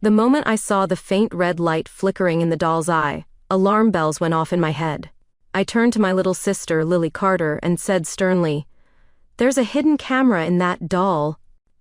The moment I saw the faint red light flickering in the doll's eye, alarm bells went off in my head. I turned to my little sister, Lily Carter, and said sternly, "There's a hidden camera in that doll."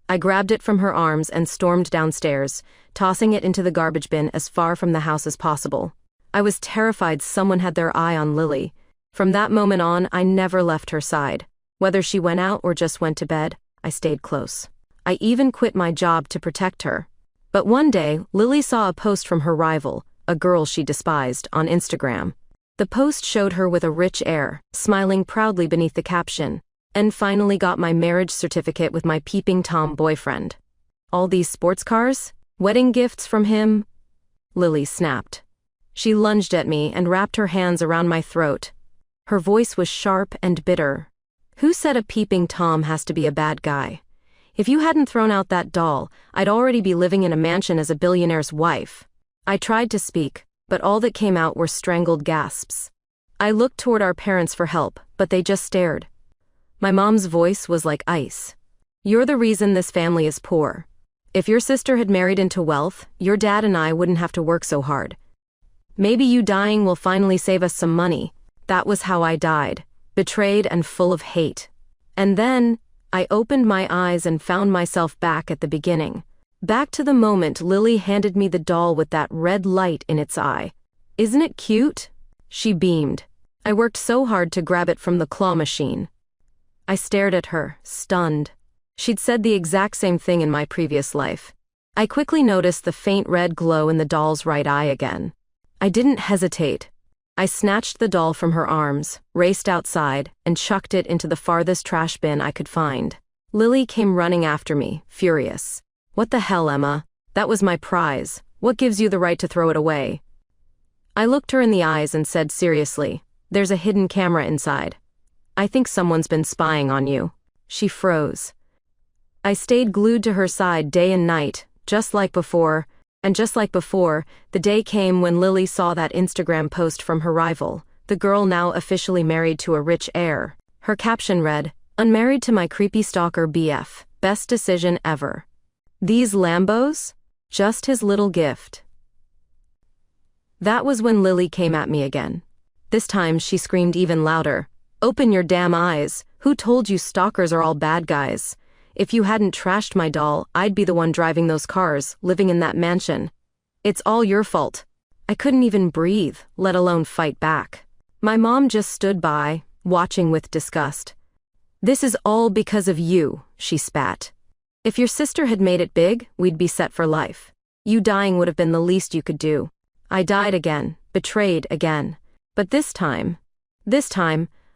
I grabbed it from her arms and stormed downstairs, tossing it into the garbage bin as far from the house as possible. I was terrified someone had their eye on Lily. From that moment on, I never left her side. Whether she went out or just went to bed, I stayed close. I even quit my job to protect her. But one day, Lily saw a post from her rival, a girl she despised, on Instagram. The post showed her with a rich air, smiling proudly beneath the caption, "And finally got my marriage certificate with my Peeping Tom boyfriend. All these sports cars? Wedding gifts from him?" Lily snapped. She lunged at me and wrapped her hands around my throat. Her voice was sharp and bitter. "Who said a Peeping Tom has to be a bad guy? If you hadn't thrown out that doll, I'd already be living in a mansion as a billionaire's wife." I tried to speak, but all that came out were strangled gasps. I looked toward our parents for help, but they just stared. My mom's voice was like ice. "You're the reason this family is poor. If your sister had married into wealth, your dad and I wouldn't have to work so hard. Maybe you dying will finally save us some money." That was how I died, betrayed and full of hate. And then, I opened my eyes and found myself back at the beginning. Back to the moment Lily handed me the doll with that red light in its eye. "Isn't it cute?" She beamed. I worked so hard to grab it from the claw machine. I stared at her, stunned. She'd said the exact same thing in my previous life. I quickly noticed the faint red glow in the doll's right eye again. I didn't hesitate. I snatched the doll from her arms, raced outside, and chucked it into the farthest trash bin I could find. Lily came running after me, furious. "What the hell, Emma? That was my prize. What gives you the right to throw it away?" I looked her in the eyes and said seriously, "There's a hidden camera inside. I think someone's been spying on you." She froze. I stayed glued to her side day and night, just like before. And just like before, the day came when Lily saw that Instagram post from her rival, the girl now officially married to a rich heir. Her caption read, "Unmarried to my creepy stalker BF, best decision ever. These Lambos? Just his little gift." That was when Lily came at me again. This time she screamed even louder, "Open your damn eyes. Who told you stalkers are all bad guys? If you hadn't trashed my doll, I'd be the one driving those cars, living in that mansion. It's all your fault." I couldn't even breathe, let alone fight back. My mom just stood by, watching with disgust. "This is all because of you," she spat. "If your sister had made it big, we'd be set for life. You dying would have been the least you could do." I died again, betrayed again. But this time,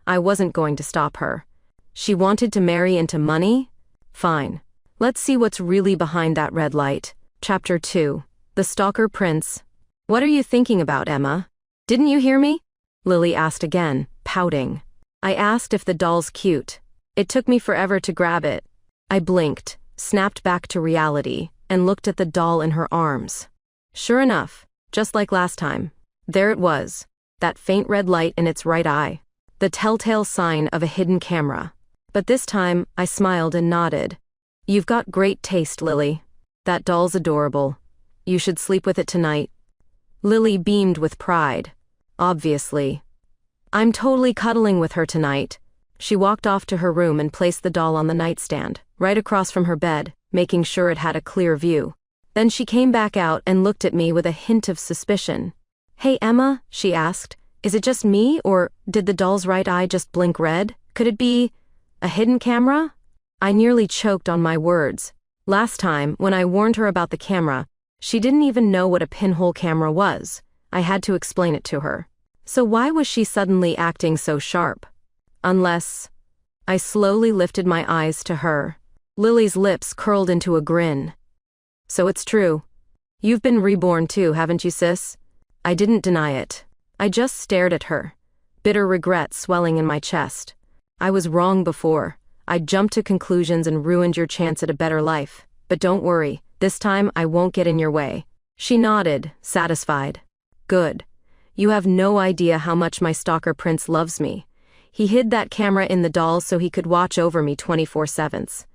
I wasn't going to stop her. She wanted to marry into money? Fine. Let's see what's really behind that red light. Chapter 2. The Stalker Prince. "What are you thinking about, Emma? Didn't you hear me?" Lily asked again, pouting. I asked if the doll's cute. It took me forever to grab it. I blinked, snapped back to reality, and looked at the doll in her arms. Sure enough, just like last time, there it was, that faint red light in its right eye, the telltale sign of a hidden camera. But this time, I smiled and nodded. "You've got great taste, Lily. That doll's adorable. You should sleep with it tonight." Lily beamed with pride. "Obviously. I'm totally cuddling with her tonight." She walked off to her room and placed the doll on the nightstand, right across from her bed, making sure it had a clear view. Then she came back out and looked at me with a hint of suspicion. "Hey, Emma," she asked, "is it just me, or did the doll's right eye just blink red? Could it be a hidden camera?" I nearly choked on my words. Last time, when I warned her about the camera, she didn't even know what a pinhole camera was. I had to explain it to her. So why was she suddenly acting so sharp? Unless... I slowly lifted my eyes to her. Lily's lips curled into a grin. "So it's true. You've been reborn too, haven't you, sis?" I didn't deny it. I just stared at her, bitter regret swelling in my chest. I was wrong before. I jumped to conclusions and ruined your chance at a better life. But don't worry, this time I won't get in your way. She nodded, satisfied. Good. You have no idea how much my stalker prince loves me. He hid that camera in the doll so he could watch over me 24/7.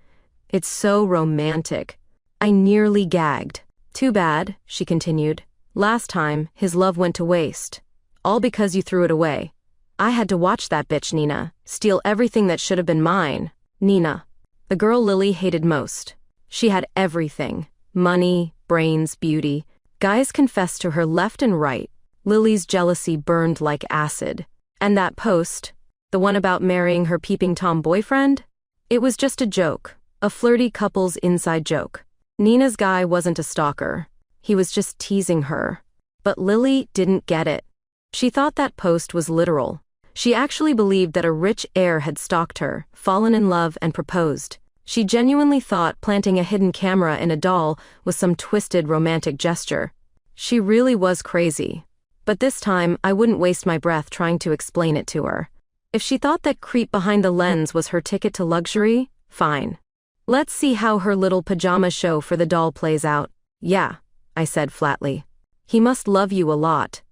It's so romantic. I nearly gagged. Too bad, she continued. Last time, his love went to waste. All because you threw it away. I had to watch that bitch Nina steal everything that should have been mine. Nina. The girl Lily hated most. She had everything. Money, brains, beauty. Guys confessed to her left and right. Lily's jealousy burned like acid. And that post, the one about marrying her peeping Tom boyfriend? It was just a joke. A flirty couple's inside joke. Nina's guy wasn't a stalker. He was just teasing her. But Lily didn't get it. She thought that post was literal. She actually believed that a rich heir had stalked her, fallen in love, and proposed. She genuinely thought planting a hidden camera in a doll was some twisted romantic gesture. She really was crazy. But this time, I wouldn't waste my breath trying to explain it to her. If she thought that creep behind the lens was her ticket to luxury, fine. Let's see how her little pajama show for the doll plays out. Yeah, I said flatly. He must love you a lot.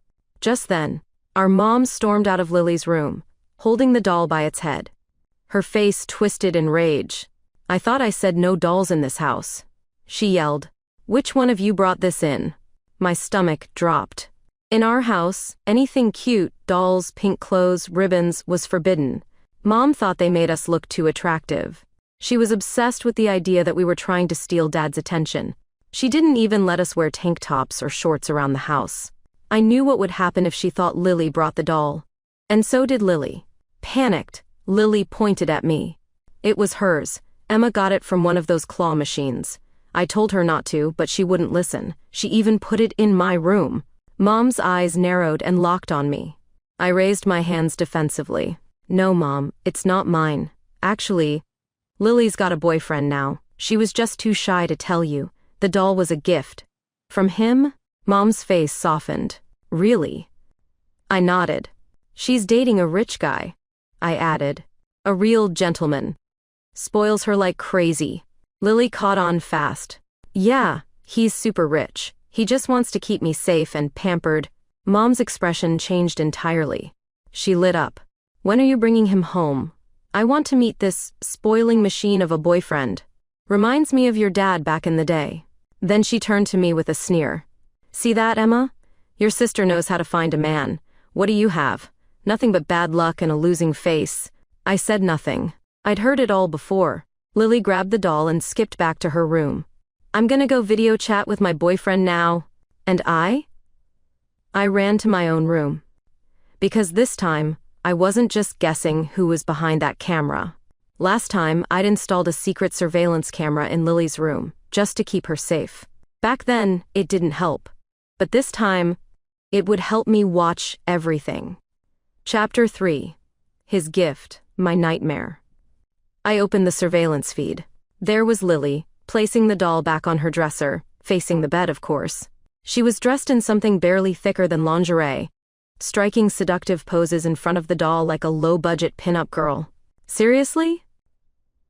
Just then, our mom stormed out of Lily's room, holding the doll by its head. Her face twisted in rage. I thought I said no dolls in this house. She yelled, "Which one of you brought this in?" My stomach dropped. In our house, anything cute, dolls, pink clothes, ribbons, was forbidden. Mom thought they made us look too attractive. She was obsessed with the idea that we were trying to steal Dad's attention. She didn't even let us wear tank tops or shorts around the house. I knew what would happen if she thought Lily brought the doll. And so did Lily. Panicked, Lily pointed at me. It was hers. Emma got it from one of those claw machines. I told her not to, but she wouldn't listen. She even put it in my room. Mom's eyes narrowed and locked on me. I raised my hands defensively. No, Mom, it's not mine. Actually, Lily's got a boyfriend now. She was just too shy to tell you. The doll was a gift. From him? Mom's face softened. Really? I nodded. She's dating a rich guy. I added. A real gentleman. Spoils her like crazy. Lily caught on fast. Yeah, he's super rich. He just wants to keep me safe and pampered. Mom's expression changed entirely. She lit up. When are you bringing him home? I want to meet this spoiling machine of a boyfriend. Reminds me of your dad back in the day. Then she turned to me with a sneer. See that, Emma? Your sister knows how to find a man. What do you have? Nothing but bad luck and a losing face. I said nothing. I'd heard it all before. Lily grabbed the doll and skipped back to her room. I'm gonna go video chat with my boyfriend now. And I ran to my own room. Because this time, I wasn't just guessing who was behind that camera. Last time, I'd installed a secret surveillance camera in Lily's room, just to keep her safe. Back then, it didn't help. But this time, it would help me watch everything. Chapter 3. His gift, my nightmare. I opened the surveillance feed. There was Lily, placing the doll back on her dresser, facing the bed, of course. She was dressed in something barely thicker than lingerie, striking seductive poses in front of the doll like a low-budget pin-up girl. Seriously?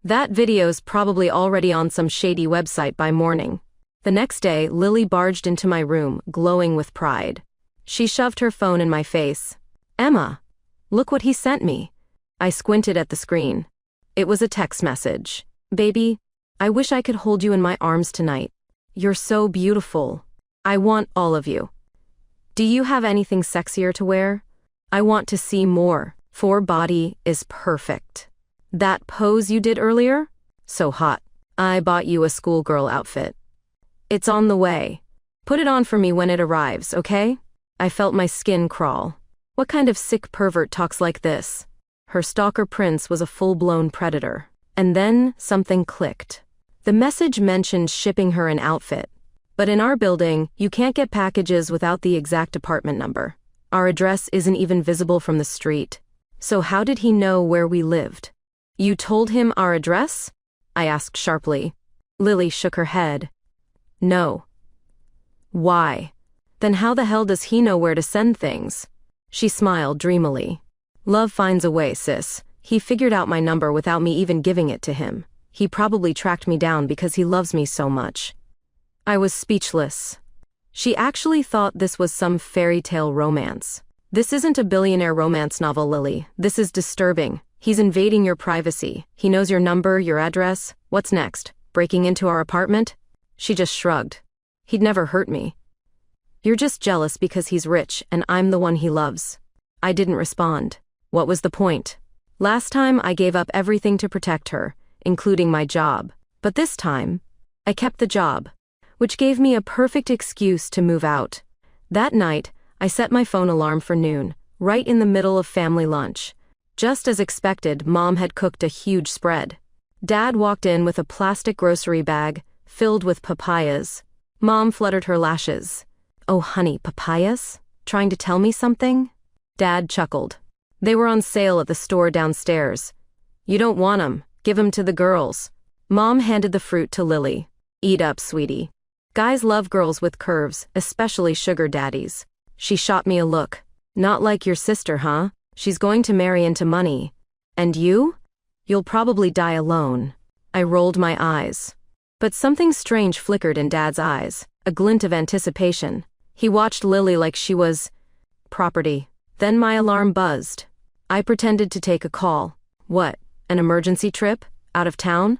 That video's probably already on some shady website by morning. The next day, Lily barged into my room, glowing with pride. She shoved her phone in my face. Emma, look what he sent me. I squinted at the screen. It was a text message. Baby, I wish I could hold you in my arms tonight. You're so beautiful. I want all of you. Do you have anything sexier to wear? I want to see more. For body is perfect. That pose you did earlier? So hot. I bought you a schoolgirl outfit. It's on the way. Put it on for me when it arrives, okay? I felt my skin crawl. What kind of sick pervert talks like this? Her stalker prince was a full-blown predator. And then something clicked. The message mentioned shipping her an outfit. But in our building, you can't get packages without the exact apartment number. Our address isn't even visible from the street. So how did he know where we lived? You told him our address? I asked sharply. Lily shook her head. No. Why? Then how the hell does he know where to send things? She smiled dreamily. Love finds a way, sis. He figured out my number without me even giving it to him. He probably tracked me down because he loves me so much. I was speechless. She actually thought this was some fairy tale romance. This isn't a billionaire romance novel, Lily. This is disturbing. He's invading your privacy. He knows your number, your address. What's next? Breaking into our apartment? She just shrugged. He'd never hurt me. You're just jealous because he's rich and I'm the one he loves. I didn't respond. What was the point? Last time I gave up everything to protect her, including my job. But this time, I kept the job, which gave me a perfect excuse to move out. That night, I set my phone alarm for noon, right in the middle of family lunch. Just as expected, Mom had cooked a huge spread. Dad walked in with a plastic grocery bag filled with papayas. Mom fluttered her lashes. Oh honey, papayas? Trying to tell me something? Dad chuckled. They were on sale at the store downstairs. You don't want 'em, give 'em to the girls. Mom handed the fruit to Lily. Eat up, sweetie. Guys love girls with curves, especially sugar daddies. She shot me a look. Not like your sister, huh? She's going to marry into money. And you? You'll probably die alone. I rolled my eyes. But something strange flickered in Dad's eyes, a glint of anticipation. He watched Lily like she was property. Then my alarm buzzed. I pretended to take a call. What, an emergency trip? Out of town?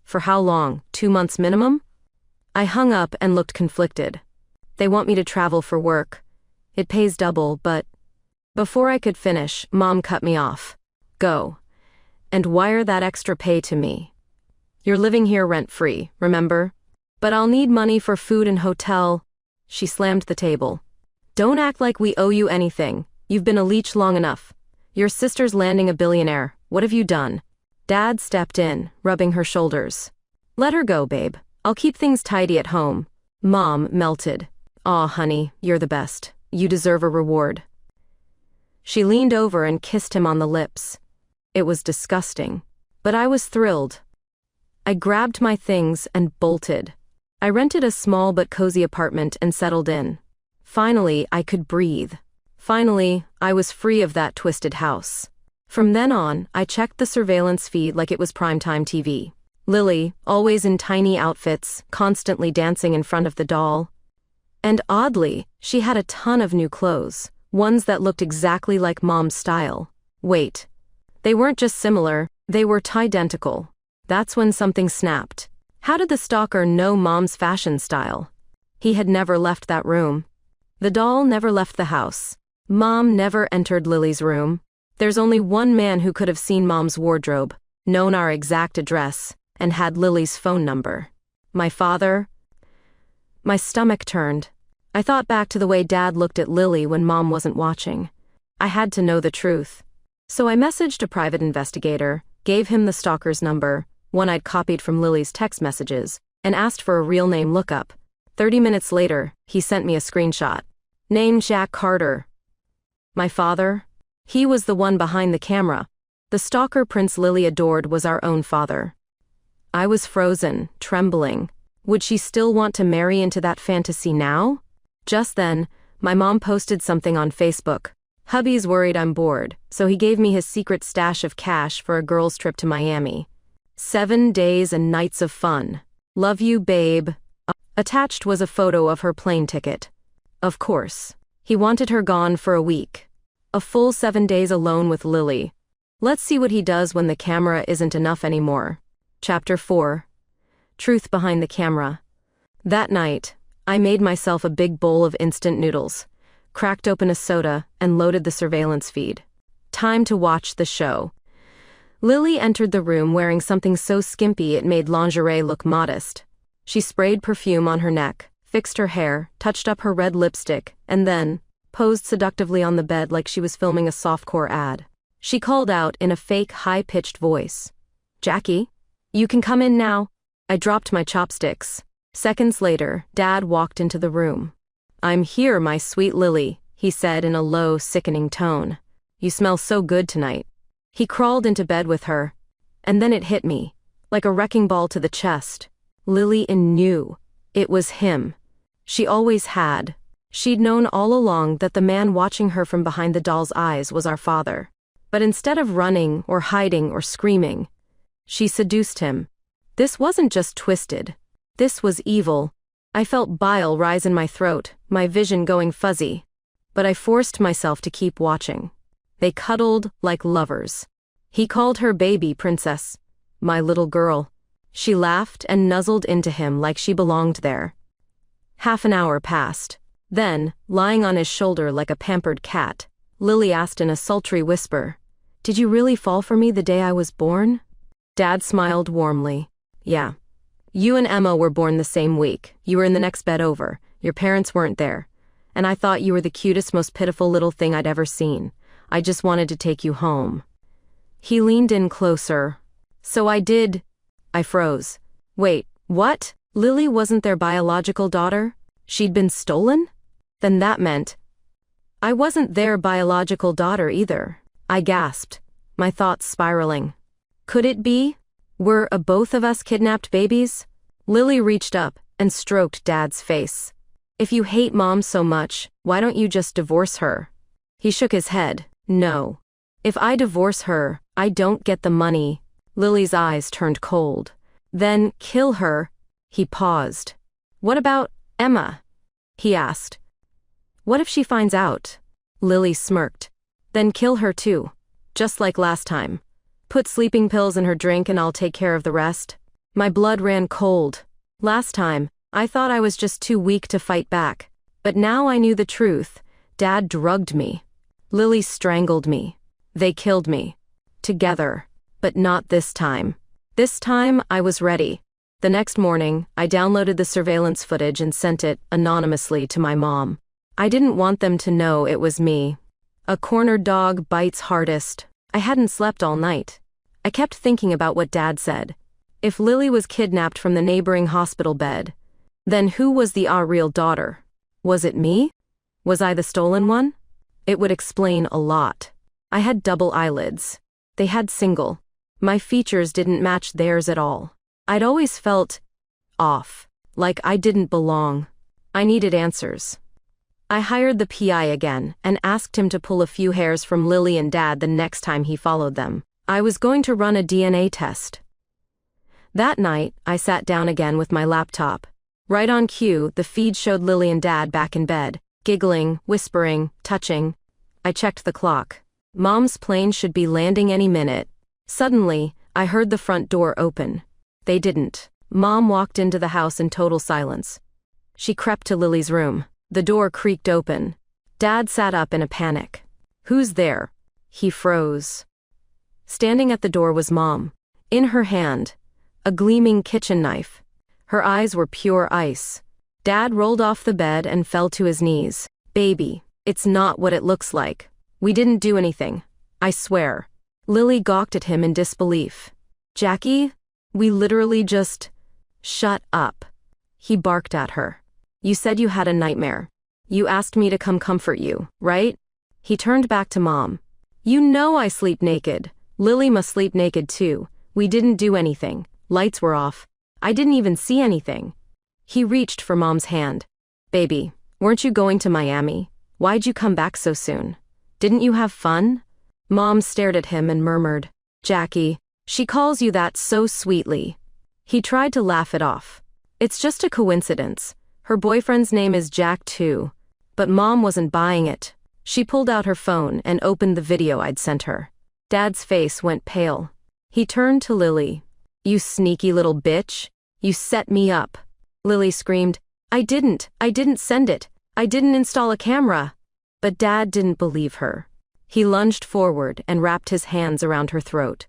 For how long? 2 months minimum? I hung up and looked conflicted. They want me to travel for work. It pays double, but... Before I could finish, Mom cut me off. Go. And wire that extra pay to me. You're living here rent-free, remember? But I'll need money for food and hotel. She slammed the table. Don't act like we owe you anything. You've been a leech long enough. Your sister's landing a billionaire. What have you done? Dad stepped in, rubbing her shoulders. Let her go, babe. I'll keep things tidy at home. Mom melted. Aw, honey, you're the best. You deserve a reward. She leaned over and kissed him on the lips. It was disgusting, but I was thrilled. I grabbed my things and bolted. I rented a small but cozy apartment and settled in. Finally, I could breathe. Finally, I was free of that twisted house. From then on, I checked the surveillance feed like it was primetime TV. Lily, always in tiny outfits, constantly dancing in front of the doll. And oddly, she had a ton of new clothes, ones that looked exactly like Mom's style. Wait. They weren't just similar, they were identical. That's when something snapped. How did the stalker know Mom's fashion style? He had never left that room. The doll never left the house. Mom never entered Lily's room. There's only one man who could have seen Mom's wardrobe, known our exact address, and had Lily's phone number. My father? My stomach turned. I thought back to the way Dad looked at Lily when Mom wasn't watching. I had to know the truth. So I messaged a private investigator, gave him the stalker's number, one I'd copied from Lily's text messages, and asked for a real name lookup. 30 minutes later, he sent me a screenshot. Named Jack Carter. My father? He was the one behind the camera. The stalker Prince Lily adored was our own father. I was frozen, trembling. Would she still want to marry into that fantasy now? Just then, my mom posted something on Facebook. Hubby's worried I'm bored, so he gave me his secret stash of cash for a girls' trip to Miami. 7 days and nights of fun. Love you, babe. Attached was a photo of her plane ticket. Of course. He wanted her gone for a week. A full 7 days alone with Lily. Let's see what he does when the camera isn't enough anymore. Chapter 4. Truth behind the camera. That night, I made myself a big bowl of instant noodles, cracked open a soda, and loaded the surveillance feed. Time to watch the show. Lily entered the room wearing something so skimpy it made lingerie look modest. She sprayed perfume on her neck, fixed her hair, touched up her red lipstick, and then posed seductively on the bed like she was filming a softcore ad. She called out in a fake, high-pitched voice. Jackie? You can come in now. I dropped my chopsticks. Seconds later, Dad walked into the room. I'm here, my sweet Lily, he said in a low, sickening tone. You smell so good tonight. He crawled into bed with her. And then it hit me, like a wrecking ball to the chest. Lily knew. It was him. She always had. She'd known all along that the man watching her from behind the doll's eyes was our father. But instead of running or hiding or screaming, she seduced him. This wasn't just twisted. This was evil. I felt bile rise in my throat, my vision going fuzzy. But I forced myself to keep watching. They cuddled like lovers. He called her baby princess, my little girl. She laughed and nuzzled into him like she belonged there. Half an hour passed. Then, lying on his shoulder like a pampered cat, Lily asked in a sultry whisper, "Did you really fall for me the day I was born?" Dad smiled warmly. "Yeah. You and Emma were born the same week. You were in the next bed over. Your parents weren't there. And I thought you were the cutest, most pitiful little thing I'd ever seen. I just wanted to take you home." He leaned in closer. "So I did." I froze. "Wait, what? Lily wasn't their biological daughter? She'd been stolen? Then that meant I wasn't their biological daughter either." I gasped, my thoughts spiraling. Could it be? Were both of us kidnapped babies? Lily reached up and stroked Dad's face. "If you hate Mom so much, why don't you just divorce her?" He shook his head. "No. If I divorce her, I don't get the money." Lily's eyes turned cold. "Then kill her." He paused. "What about Emma?" he asked. "What if she finds out?" Lily smirked. "Then kill her too. Just like last time. Put sleeping pills in her drink and I'll take care of the rest." My blood ran cold. Last time, I thought I was just too weak to fight back. But now I knew the truth. Dad drugged me. Lily strangled me. They killed me. Together. But not this time. This time, I was ready. The next morning, I downloaded the surveillance footage and sent it, anonymously, to my mom. I didn't want them to know it was me. A cornered dog bites hardest. I hadn't slept all night. I kept thinking about what Dad said. If Lily was kidnapped from the neighboring hospital bed, then who was the real daughter? Was it me? Was I the stolen one? It would explain a lot. I had double eyelids. They had single. My features didn't match theirs at all. I'd always felt off, like I didn't belong. I needed answers. I hired the PI again and asked him to pull a few hairs from Lily and Dad the next time he followed them. I was going to run a DNA test. That night, I sat down again with my laptop. Right on cue, the feed showed Lily and Dad back in bed, giggling, whispering, touching. I checked the clock. Mom's plane should be landing any minute. Suddenly, I heard the front door open. They didn't. Mom walked into the house in total silence. She crept to Lily's room. The door creaked open. Dad sat up in a panic. "Who's there?" He froze. Standing at the door was Mom. In her hand, a gleaming kitchen knife. Her eyes were pure ice. Dad rolled off the bed and fell to his knees. "Baby, it's not what it looks like. We didn't do anything. I swear." Lily gawked at him in disbelief. "Jackie, we literally just..." "Shut up." He barked at her. "You said you had a nightmare. You asked me to come comfort you, right?" He turned back to Mom. "You know I sleep naked. Lily must sleep naked too. We didn't do anything. Lights were off. I didn't even see anything." He reached for Mom's hand. "Baby, weren't you going to Miami? Why'd you come back so soon? Didn't you have fun?" Mom stared at him and murmured, "Jackie, she calls you that so sweetly." He tried to laugh it off. "It's just a coincidence. Her boyfriend's name is Jack too." But Mom wasn't buying it. She pulled out her phone and opened the video I'd sent her. Dad's face went pale. He turned to Lily. "You sneaky little bitch. You set me up." Lily screamed, I didn't send it. I didn't install a camera." But Dad didn't believe her. He lunged forward and wrapped his hands around her throat.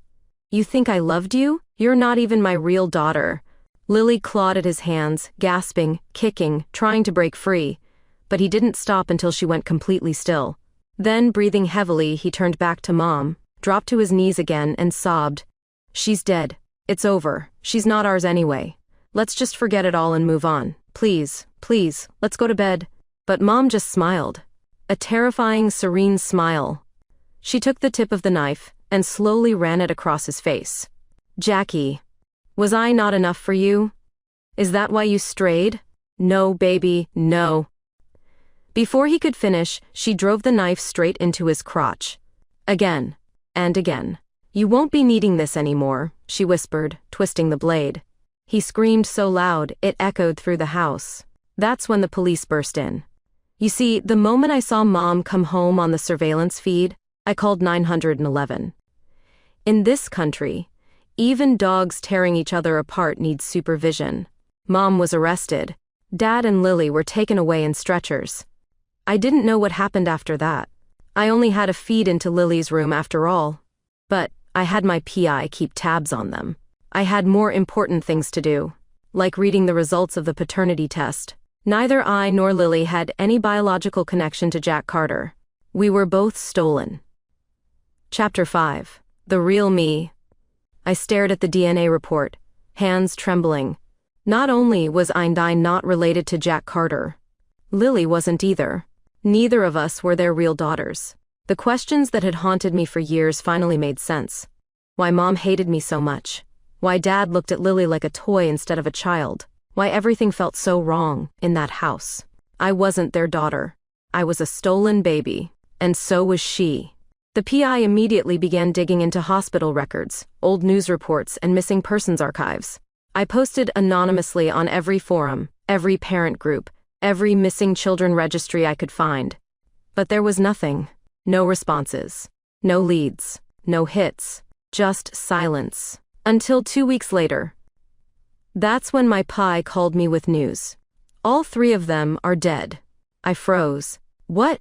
"You think I loved you? You're not even my real daughter." Lily clawed at his hands, gasping, kicking, trying to break free. But he didn't stop until she went completely still. Then, breathing heavily, he turned back to Mom, dropped to his knees again, and sobbed. "She's dead. It's over. She's not ours anyway. Let's just forget it all and move on. Please, please, let's go to bed." But Mom just smiled. A terrifying, serene smile. She took the tip of the knife and slowly ran it across his face. "Jackie, was I not enough for you? Is that why you strayed? No, baby, no." Before he could finish, she drove the knife straight into his crotch. Again, and again. "You won't be needing this anymore," she whispered, twisting the blade. He screamed so loud, it echoed through the house. That's when the police burst in. You see, the moment I saw Mom come home on the surveillance feed, I called 911. In this country, even dogs tearing each other apart need supervision. Mom was arrested. Dad and Lily were taken away in stretchers. I didn't know what happened after that. I only had a feed into Lily's room after all. But I had my PI keep tabs on them. I had more important things to do, like reading the results of the paternity test. Neither I nor Lily had any biological connection to Jack Carter. We were both stolen. Chapter 5. The Real Me. I stared at the DNA report, hands trembling. Not only was I not related to Jack Carter, Lily wasn't either. Neither of us were their real daughters. The questions that had haunted me for years finally made sense. Why Mom hated me so much. Why Dad looked at Lily like a toy instead of a child. Why everything felt so wrong in that house. I wasn't their daughter. I was a stolen baby, and so was she. The PI immediately began digging into hospital records, old news reports, and missing persons archives. I posted anonymously on every forum, every parent group, every missing children registry I could find. But there was nothing. No responses. No leads. No hits. Just silence. Until 2 weeks later. That's when my PI called me with news. All 3 of them are dead. I froze. What?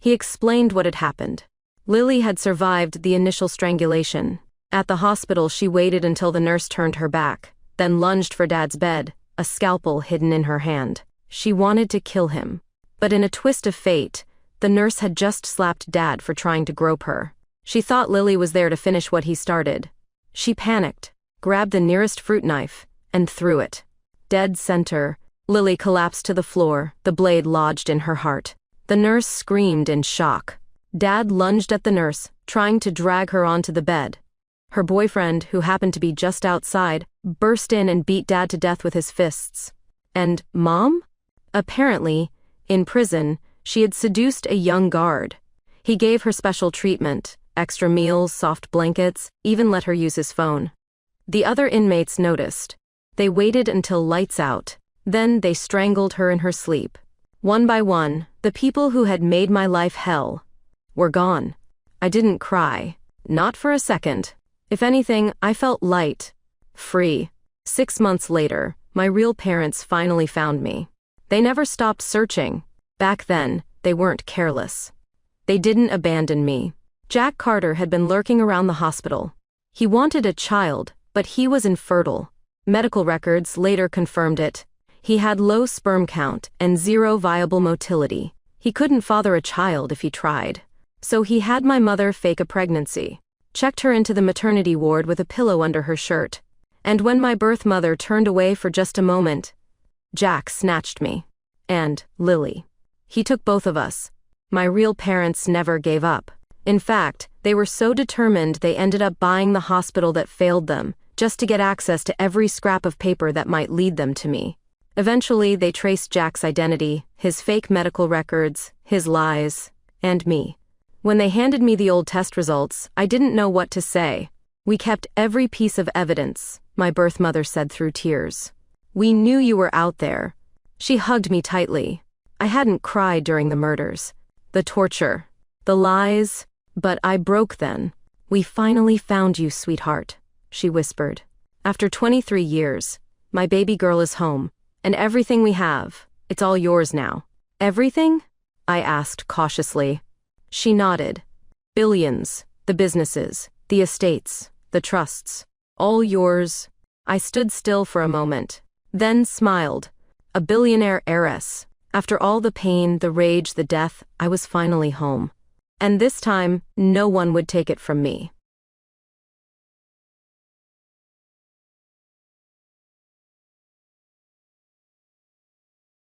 He explained what had happened. Lily had survived the initial strangulation. At the hospital, she waited until the nurse turned her back, then lunged for Dad's bed, a scalpel hidden in her hand. She wanted to kill him. But in a twist of fate, the nurse had just slapped Dad for trying to grope her. She thought Lily was there to finish what he started. She panicked, grabbed the nearest fruit knife, and threw it. Dead center, Lily collapsed to the floor, the blade lodged in her heart. The nurse screamed in shock. Dad lunged at the nurse, trying to drag her onto the bed. Her boyfriend, who happened to be just outside, burst in and beat Dad to death with his fists. And Mom? Apparently, in prison, she had seduced a young guard. He gave her special treatment, extra meals, soft blankets, even let her use his phone. The other inmates noticed. They waited until lights out. Then they strangled her in her sleep. One by one, the people who had made my life hell were gone. I didn't cry. Not for a second. If anything, I felt light. Free. 6 months later, my real parents finally found me. They never stopped searching. Back then, they weren't careless. They didn't abandon me. Jack Carter had been lurking around the hospital. He wanted a child, but he was infertile. Medical records later confirmed it. He had low sperm count and 0 viable motility. He couldn't father a child if he tried. So he had my mother fake a pregnancy, checked her into the maternity ward with a pillow under her shirt. And when my birth mother turned away for just a moment, Jack snatched me. And Lily. He took both of us. My real parents never gave up. In fact, they were so determined they ended up buying the hospital that failed them, just to get access to every scrap of paper that might lead them to me. Eventually, they traced Jack's identity, his fake medical records, his lies, and me. When they handed me the old test results, I didn't know what to say. We kept every piece of evidence, my birth mother said through tears. We knew you were out there. She hugged me tightly. I hadn't cried during the murders, the torture, the lies, but I broke then. We finally found you, sweetheart, she whispered. After 23 years, my baby girl is home, and everything we have, it's all yours now. Everything? I asked cautiously. She nodded. Billions, the businesses, the estates, the trusts, all yours. I stood still for a moment, then smiled. A billionaire heiress. After all the pain, the rage, the death, I was finally home. And this time, no one would take it from me.